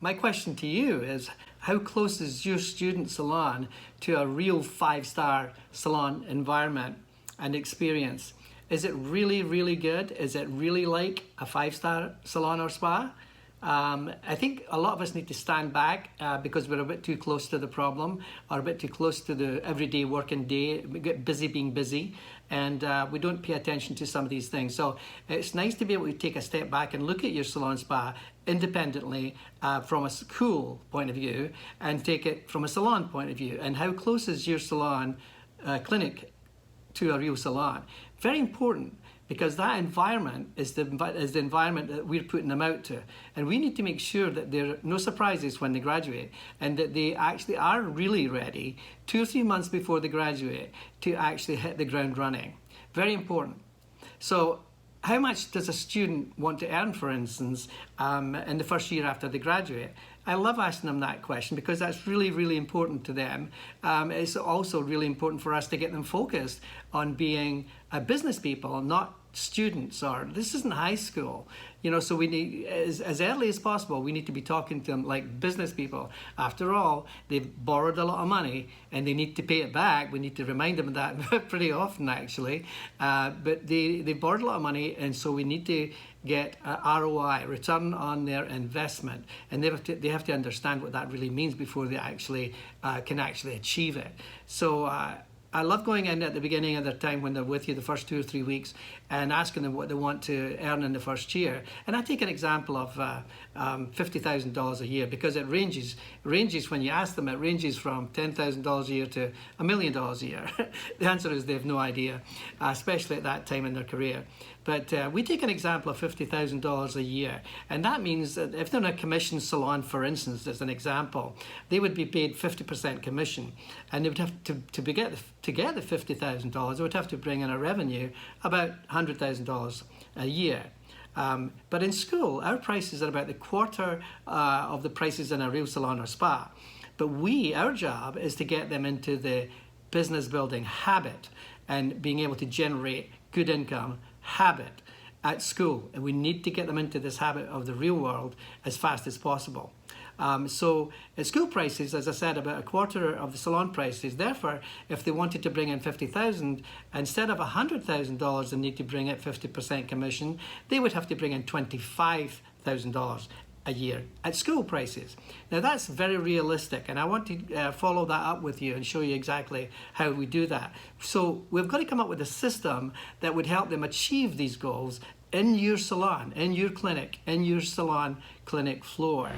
My question to you is, how close is your student salon to a real five-star salon environment and experience? Is it really, really good? Is it really like a five-star salon or spa? I think a lot of us need to stand back because we're a bit too close to the problem, or a bit too close to the everyday working day. We get busy being busy, and we don't pay attention to some of these things. So it's nice to be able to take a step back and look at your salon spa independently from a school point of view, and take it from a salon point of view. And how close is your salon clinic to a real salon? Very important, because that environment is the environment that we're putting them out to. And we need to make sure that there are no surprises when they graduate, and that they actually are really ready 2 or 3 months before they graduate to actually hit the ground running. Very important. So how much does a student want to earn, for instance, in the first year after they graduate? I love asking them that question because that's really, really important to them. It's also really important for us to get them focused on being business people, not students, or this isn't high school, so we need, as early as possible, we need to be talking to them like business people. After all, they've borrowed a lot of money and they need to pay it back. We need to remind them of that pretty often, actually, but they borrowed a lot of money, and so we need to get ROI, return on their investment, and they have to understand what that really means before they actually can actually achieve it. So I love going in at the beginning of their time when they're with you, the first 2 or 3 weeks, and asking them what they want to earn in the first year. And I take an example of $50,000 a year, because it ranges when you ask them, it ranges from $10,000 a year to $1 million a year. The answer is they have no idea, especially at that time in their career. But we take an example of $50,000 a year, and that means that if they're in a commission salon, for instance, as an example, they would be paid 50% commission, and they would have to get the $50,000, they would have to bring in a revenue about $100,000 a year. But in school, our prices are about the quarter of the prices in a real salon or spa. But our job is to get them into the business building habit and being able to generate good income habit at school. And we need to get them into this habit of the real world as fast as possible. So at school prices, as I said, about a quarter of the salon prices. Therefore, if they wanted to bring in $50,000, instead of $100,000 they need to bring in 50% commission, they would have to bring in $25,000 a year at school prices. Now that's very realistic, and I want to follow that up with you and show you exactly how we do that. So we've got to come up with a system that would help them achieve these goals in your salon, in your clinic, in your salon clinic floor.